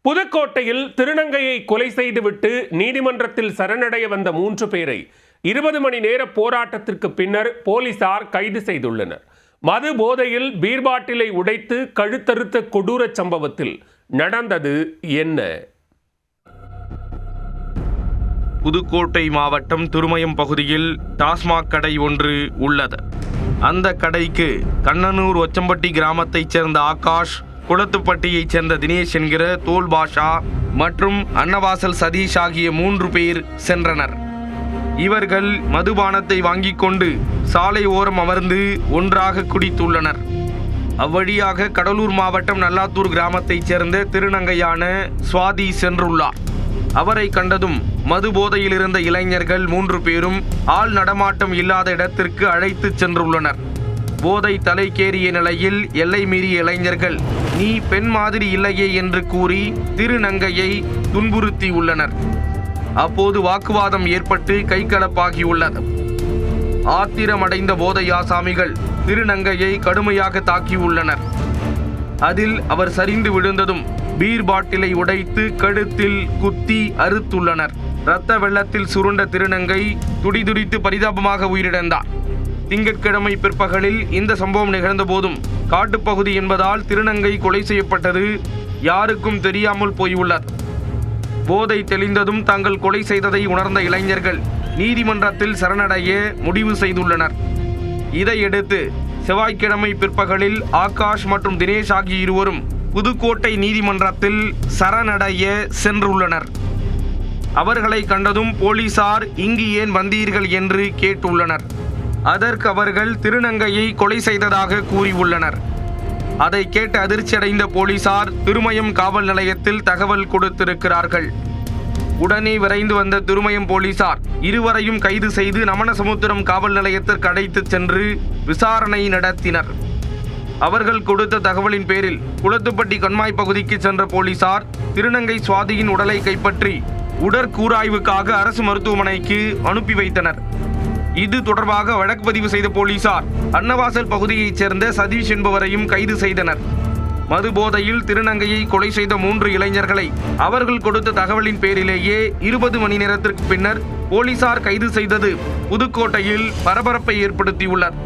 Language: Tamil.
புதுக்கோட்டையில் திருநங்கையை கொலை செய்துவிட்டு நீதிமன்றத்தில் சரணடைய வந்த 3 பேரை 20 மணி நேர போராட்டத்திற்கு பின்னர் போலீசார் கைது செய்துள்ளனர். மது போதையில் பீர் பாட்டிலை உடைத்து கழுத்தறுத்த கொடூர சம்பவத்தில் நடந்தது என்ன? புதுக்கோட்டை மாவட்டம் திருமயம் பகுதியில் டாஸ்மாக் கடை ஒன்று உள்ளது. அந்த கடைக்கு கண்ணனூர் ஒச்சம்பட்டி கிராமத்தைச் சேர்ந்த ஆகாஷ், குளத்துப்பட்டியைச் சேர்ந்த தினேஷ் என்கிற தோல் பாஷா மற்றும் அன்னவாசல் சதீஷ் ஆகிய 3 பேர் சென்றனர். இவர்கள் மதுபானத்தை வாங்கிக் கொண்டு சாலை ஓரம் அமர்ந்து ஒன்றாக குடித்துள்ளனர். அவ்வழியாக கடலூர் மாவட்டம் நல்லாத்தூர் கிராமத்தைச் சேர்ந்த திருநங்கையான சுவாதி சென்றுள்ளார். அவரை கண்டதும் மது போதையில் இருந்த இளைஞர்கள் 3 பேரும் ஆள் நடமாட்டம் இல்லாத இடத்திற்கு அழைத்து சென்றுள்ளனர். போதை தலைக்கேறிய நிலையில் எல்லை மீறிய இளைஞர்கள் நீ பெண் மாதிரி இல்லையே என்று கூறி திருநங்கையை துன்புறுத்தியுள்ளனர். அப்போது வாக்குவாதம் ஏற்பட்டு கைகலப்பாகியுள்ளது. ஆத்திரமடைந்த போதை ஆசாமிகள் திருநங்கையை கடுமையாக தாக்கியுள்ளனர். அதில் அவர் சரிந்து விழுந்ததும் பீர் பாட்டிலை உடைத்து கழுத்தில் குத்தி அறுத்துள்ளனர். இரத்த வெள்ளத்தில் சுருண்ட திருநங்கை துடிதுடித்து பரிதாபமாக உயிரிழந்தார். திங்கட்கிழமை பிற்பகலில் இந்த சம்பவம் நிகழ்ந்த போதும் காட்டுப்பகுதி என்பதால் திருநங்கை கொலை செய்யப்பட்டது யாருக்கும் தெரியாமல் போயுள்ளது. போதை தெளிந்ததும் தாங்கள் கொலை செய்ததை உணர்ந்த இளைஞர்கள் நீதிமன்றத்தில் சரணடைய முடிவு செய்துள்ளனர். இதையடுத்து செவ்வாய்க்கிழமை பிற்பகலில் ஆகாஷ் மற்றும் தினேஷ் ஆகிய இருவரும் புதுக்கோட்டை நீதிமன்றத்தில் சரணடைய சென்றுள்ளனர். அவர்களை கண்டதும் போலீசார் இங்கு ஏன் வந்தீர்கள் என்று கேட்டுள்ளனர். அதற்கு அவர்கள் திருநங்கையை கொலை செய்ததாக கூறியுள்ளனர். அதை கேட்டு அதிர்ச்சியடைந்த போலீசார் திருமயம் காவல் நிலையத்தில் தகவல் கொடுத்திருக்கிறார்கள். உடனே விரைந்து வந்த திருமயம் போலீசார் இருவரையும் கைது செய்து நமனசமுத்திரம் காவல் நிலையத்திற்கு அழைத்து சென்று விசாரணை நடத்தினர். அவர்கள் கொடுத்த தகவலின் பேரில் குளத்துப்பட்டி கண்மாய் பகுதிக்கு சென்ற போலீசார் திருநங்கை சுவாதியின் உடலை கைப்பற்றி உடற்கூராய்வுக்காக அரசு மருத்துவமனைக்கு அனுப்பி வைத்தனர். இது தொடர்பாக வழக்கு பதிவு செய்த போலீசார் அன்னவாசல் பகுதியைச் சேர்ந்த சதீஷ் என்பவரையும் கைது செய்தனர். மது போதையில் திருநங்கையை கொலை செய்த 3 இளைஞர்களை அவர்கள் கொடுத்த தகவலின் பேரிலேயே 20 மணி நேரத்திற்கு பின்னர் போலீசார் கைது செய்தது புதுக்கோட்டையில் பரபரப்பை ஏற்படுத்தியுள்ளது.